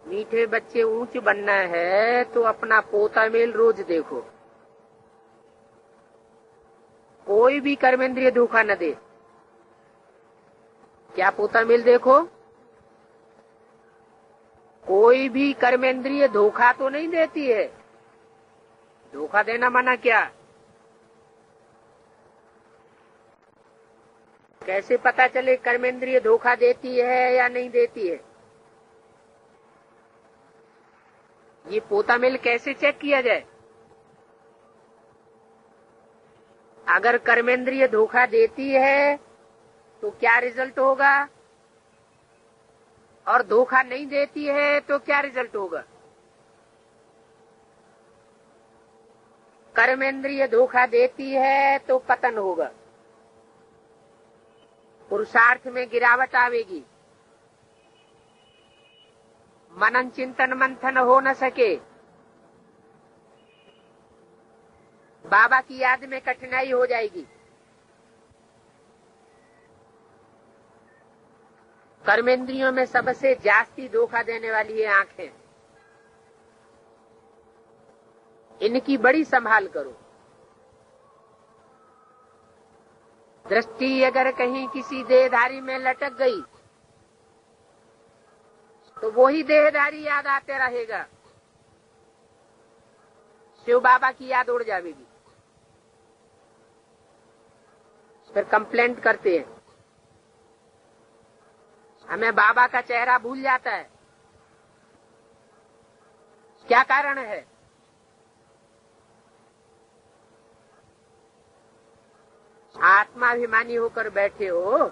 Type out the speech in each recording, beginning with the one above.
मीठे बच्चे ऊंच बनना है तो अपना पोता मेल रोज देखो, कोई भी कर्मेंद्रिय धोखा न दे। क्या पोता मेल देखो? कोई भी कर्मेंद्रिय धोखा तो नहीं देती है। धोखा देना मना क्या? कैसे पता चले कर्मेंद्रिय धोखा देती है या नहीं देती है? ये पोता मेल कैसे चेक किया जाए? अगर कर्मेंद्रिय धोखा देती है तो क्या रिजल्ट होगा, और धोखा नहीं देती है तो क्या रिजल्ट होगा? कर्मेंद्रिय धोखा देती है तो पतन होगा, पुरुषार्थ में गिरावट आवेगी, मनन चिंतन मंथन हो न सके, बाबा की याद में कठिनाई हो जाएगी। कर्मेंद्रियों में सबसे जास्ती धोखा देने वाली है आंखें। इनकी बड़ी संभाल करो। दृष्टि अगर कहीं किसी देहधारी में लटक गई तो वही देहधारी याद आते रहेगा, शिव बाबा की याद उड़ जाएगी। फिर कंप्लेंट करते हैं, हमें बाबा का चेहरा भूल जाता है। क्या कारण है? आत्माभिमानी होकर बैठे हो।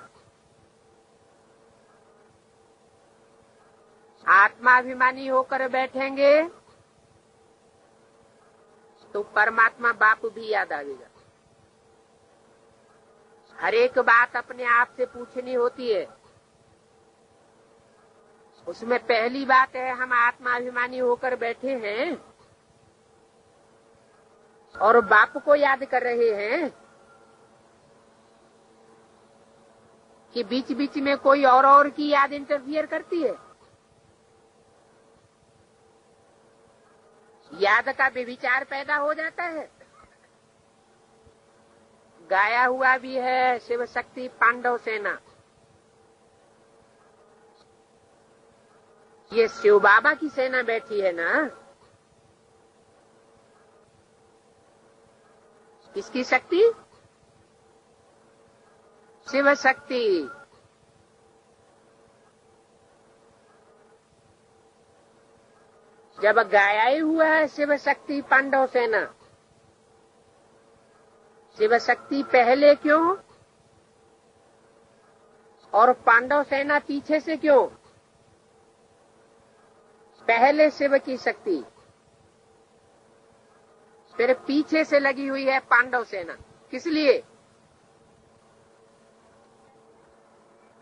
आत्माभिमानी होकर बैठेंगे तो परमात्मा बाप भी याद आएगा। हर एक बात अपने आप से पूछनी होती है। उसमें पहली बात है, हम आत्माभिमानी होकर बैठे हैं और बाप को याद कर रहे हैं कि बीच बीच में कोई और की याद इंटरफियर करती है। याद का व्यभिचार पैदा हो जाता है। गाया हुआ भी है, शिव शक्ति पांडव सेना। ये शिव बाबा की सेना बैठी है ना। किसकी शक्ति? शिव शक्ति। जब गाया ही हुआ है शिव शक्ति पांडव सेना, शिव शक्ति पहले क्यों और पांडव सेना पीछे से क्यों? पहले शिव की शक्ति, फिर पीछे से लगी हुई है पांडव सेना। किस लिए?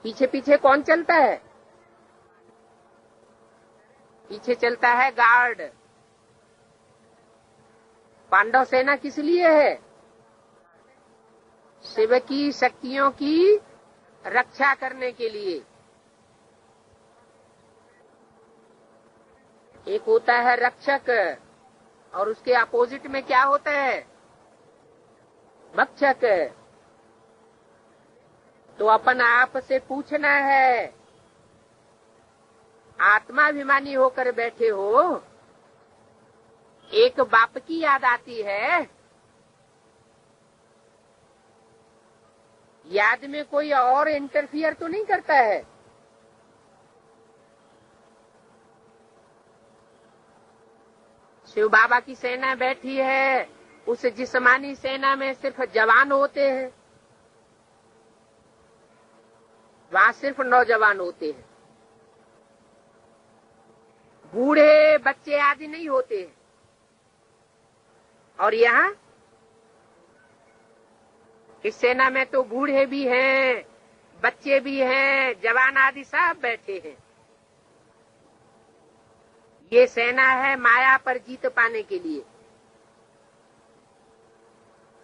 पीछे पीछे कौन चलता है? पीछे चलता है गार्ड। पांडव सेना किस लिए है? शिव की शक्तियों की रक्षा करने के लिए। एक होता है रक्षक और उसके अपोजिट में क्या होता है? भक्षक। तो अपन आप से पूछना है, आत्माभिमानी होकर बैठे हो, एक बाप की याद आती है, याद में कोई और इंटरफियर तो नहीं करता है? शिव बाबा की सेना बैठी है, उस जिस्मानी सेना में सिर्फ जवान होते हैं, वहां सिर्फ नौजवान होते हैं, बूढ़े बच्चे आदि नहीं होते हैं। और यहाँ इस सेना में तो बूढ़े भी हैं, बच्चे भी हैं, जवान आदि सब बैठे हैं। ये सेना है माया पर जीत पाने के लिए।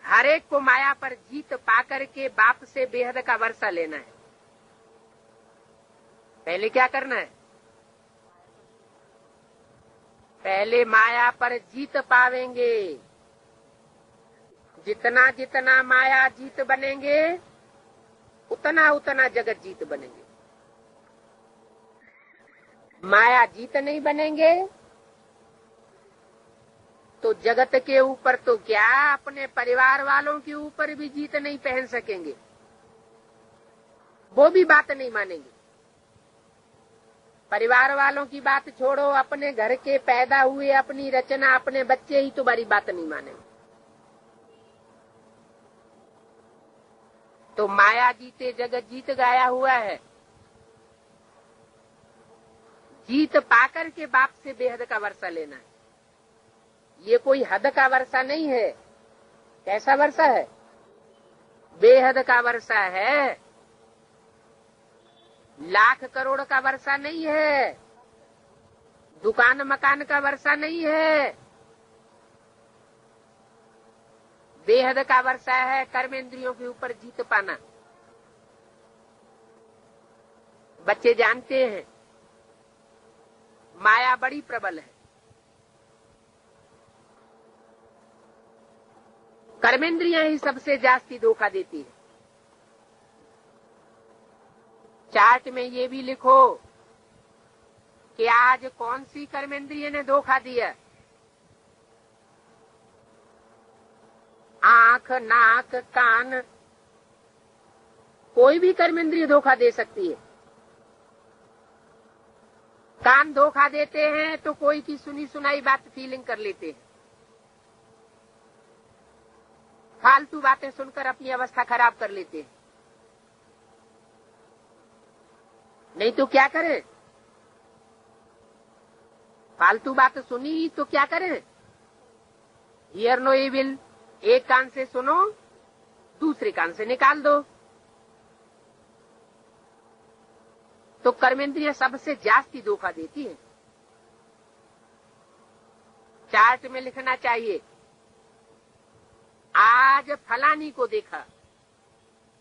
हर एक को माया पर जीत पाकर के बाप से बेहद का वर्षा लेना है। पहले क्या करना है? पहले माया पर जीत पावेंगे। जितना जितना माया जीत बनेंगे, उतना उतना जगत जीत बनेंगे। माया जीत नहीं बनेंगे तो जगत के ऊपर तो क्या, अपने परिवार वालों के ऊपर भी जीत नहीं पहन सकेंगे। वो भी बात नहीं मानेंगे। परिवार वालों की बात छोड़ो, अपने घर के पैदा हुए, अपनी रचना, अपने बच्चे ही तुम्हारी बात नहीं मानेंगे। तो माया जीते जगत जीत गाया हुआ है। जीत पाकर के बाप से बेहद का वर्षा लेना है। ये कोई हद का वर्षा नहीं है। कैसा वर्षा है? बेहद का वर्षा है। लाख करोड़ का वर्षा नहीं है। दुकान मकान का वर्षा नहीं है। बेहद का वर्षा है। कर्मेंद्रियों के ऊपर जीत पाना। बच्चे जानते हैं माया बड़ी प्रबल है। कर्मेंद्रियां ही सबसे जास्ती धोखा देती है। चार्ट में ये भी लिखो कि आज कौन सी कर्मेंद्रिय ने धोखा दिया। आंख, नाक, कान, कोई भी कर्मेंद्रिय धोखा दे सकती है। कान धोखा देते हैं तो कोई की सुनी सुनाई बात फीलिंग कर लेते हैं। फालतू बातें सुनकर अपनी अवस्था खराब कर लेते हैं। नहीं तो क्या करें? फालतू बात सुनी तो क्या करें? हियर नो इविल, एक कान से सुनो, दूसरे कान से निकाल दो। तो कर्मेंद्रियां सबसे जास्ती धोखा देती है। चार्ट में लिखना चाहिए, आज फलानी को देखा।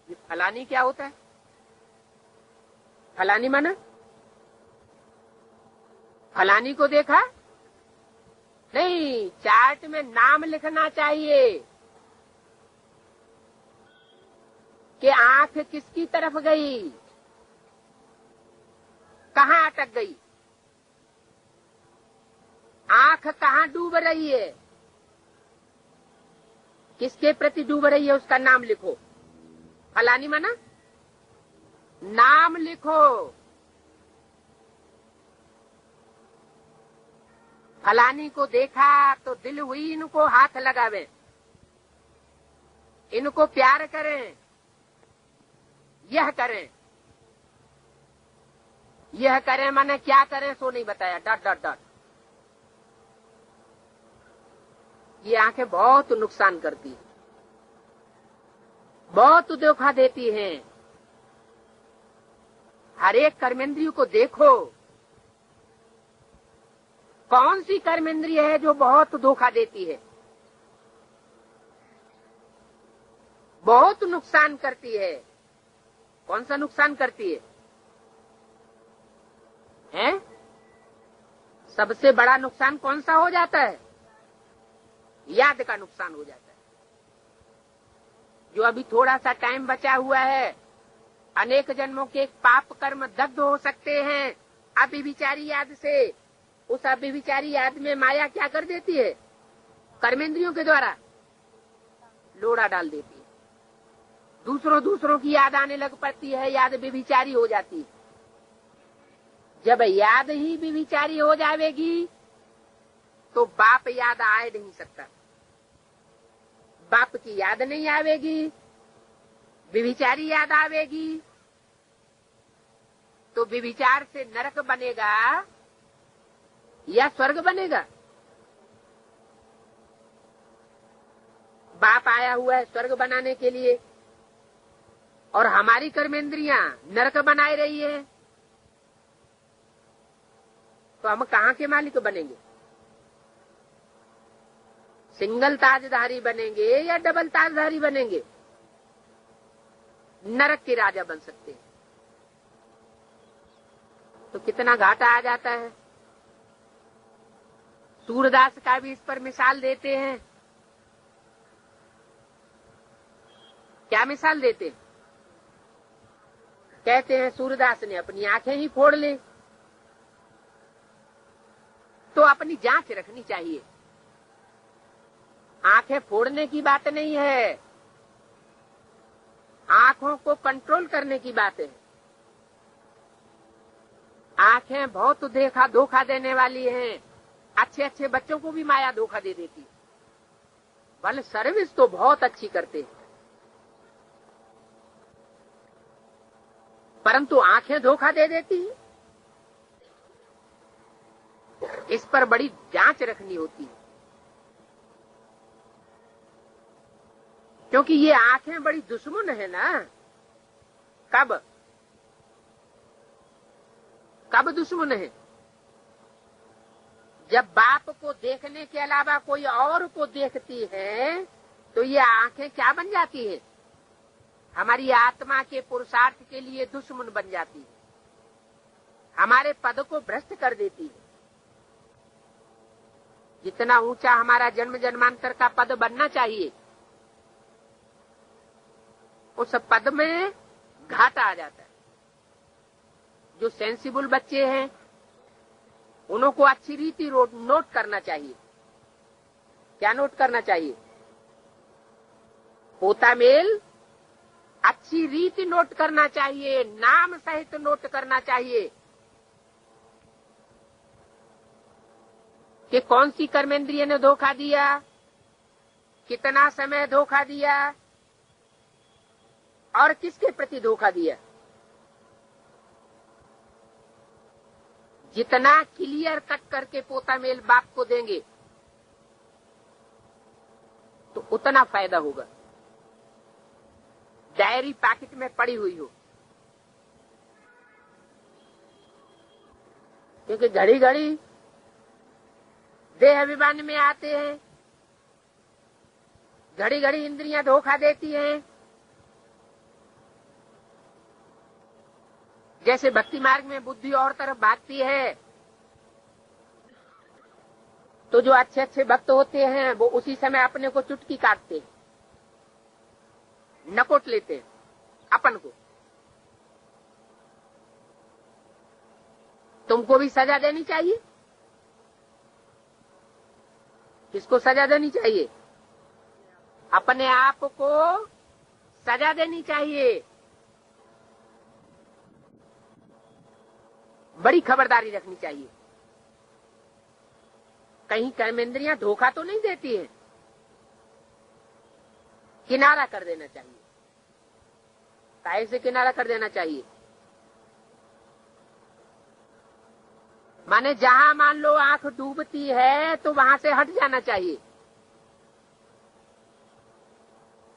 ये फलानी क्या होता है? फलानी माना फलानी को देखा नहीं, चार्ट में नाम लिखना चाहिए कि आंख किसकी तरफ गई, कहां अटक गई, आंख कहां डूब रही है, किसके प्रति डूब रही है, उसका नाम लिखो। फलानी माना नाम लिखो। फलानी को देखा तो दिल हुई इनको हाथ लगावे, इनको प्यार करें, यह करें। यह करें माने क्या करें सो नहीं बताया, डॉट डॉट डॉट। ये आंखें बहुत नुकसान करती हैं, बहुत धोखा देती हैं। हर एक कर्मेंद्रिय को देखो, कौन सी कर्मेंद्रिय है जो बहुत धोखा देती है, बहुत नुकसान करती है। कौन सा नुकसान करती है? हैं? सबसे बड़ा नुकसान कौन सा हो जाता है? याद का नुकसान हो जाता है। जो अभी थोड़ा सा टाइम बचा हुआ है, अनेक जन्मों के पाप कर्म दग्ध हो सकते हैं अभिविचारी याद से। उस अभिविचारी याद में माया क्या कर देती है? कर्मेंद्रियों के द्वारा लोड़ा डाल देती है। दूसरों की याद आने लग पड़ती है, याद व्यभिचारी हो जाती है। जब याद ही व्यभिचारी हो जाएगी तो बाप याद आ नहीं सकता। बाप की याद नहीं आवेगी, व्यभिचारी याद आवेगी तो व्यभिचार से नरक बनेगा या स्वर्ग बनेगा? बाप आया हुआ है स्वर्ग बनाने के लिए और हमारी कर्मेंद्रियां नरक बनाए रही है, तो हम कहां के मालिक बनेंगे? सिंगल ताजधारी बनेंगे या डबल ताजधारी बनेंगे? नरक के राजा बन सकते हैं। तो कितना घाटा आ जाता है। सूरदास का भी इस पर मिसाल देते हैं। क्या मिसाल देते हैं? कहते हैं सूरदास ने अपनी आंखें ही फोड़ ली। तो अपनी जांच रखनी चाहिए। आंखें फोड़ने की बात नहीं है, आंखों को कंट्रोल करने की बात है। आंखें बहुत धोखा देने वाली हैं। अच्छे अच्छे बच्चों को भी माया धोखा दे देती है। भले सर्विस तो बहुत अच्छी करते हैं, परंतु आंखें धोखा दे देती है। इस पर बड़ी जांच रखनी होती है, क्योंकि ये आंखें बड़ी दुश्मन है ना। कब दुश्मन है? जब बाप को देखने के अलावा कोई और को देखती है तो ये आंखें क्या बन जाती है? हमारी आत्मा के पुरुषार्थ के लिए दुश्मन बन जाती है, हमारे पद को भ्रष्ट कर देती है। जितना ऊंचा हमारा जन्म जन्मांतर का पद बनना चाहिए, उस पद में घाटा आ जाता है। जो सेंसिबल बच्चे हैं उनको अच्छी रीति नोट करना चाहिए। क्या नोट करना चाहिए? पोता मेल अच्छी रीति नोट करना चाहिए, नाम सहित नोट करना चाहिए कि कौन सी कर्मेंद्रिय ने धोखा दिया, कितना समय धोखा दिया और किसके प्रति धोखा दिया। जितना क्लियर कट करके पोता मेल बाप को देंगे तो उतना फायदा होगा। डायरी पैकेट में पड़ी हुई हो, क्योंकि घड़ी घड़ी देह अभिमान में आते हैं, घड़ी घड़ी इंद्रियां धोखा देती हैं। जैसे भक्ति मार्ग में बुद्धि और तरफ भागती है, तो जो अच्छे अच्छे भक्त होते हैं वो उसी समय अपने को चुटकी काटते हैं, नकोट लेते हैं अपन को। तुमको भी सजा देनी चाहिए। किसको सजा देनी चाहिए? अपने आप को सजा देनी चाहिए। बड़ी खबरदारी रखनी चाहिए। कहीं कर्मेंद्रियां धोखा तो नहीं देती है, किनारा कर देना चाहिए। काहे से किनारा कर देना चाहिए? माने जहां मान लो आंख डूबती है तो वहां से हट जाना चाहिए।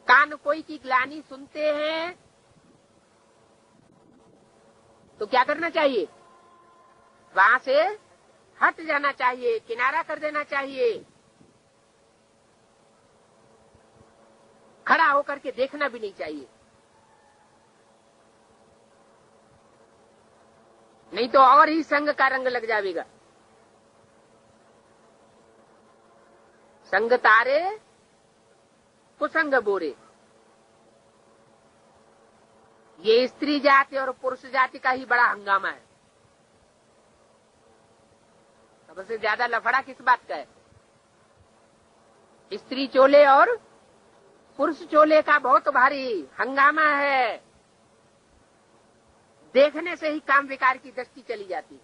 कान कोई की ग्लानि सुनते हैं तो क्या करना चाहिए? वहां से हट जाना चाहिए, किनारा कर देना चाहिए। खड़ा होकर के देखना भी नहीं चाहिए, नहीं तो और ही संग का रंग लग जाएगा। संग तारे कुसंग बोरे। ये स्त्री जाति और पुरुष जाति का ही बड़ा हंगामा है। सबसे ज्यादा लफड़ा किस बात का है? स्त्री चोले और पुरुष चोले का बहुत भारी हंगामा है। देखने से ही काम विकार की दृष्टि चली जाती है।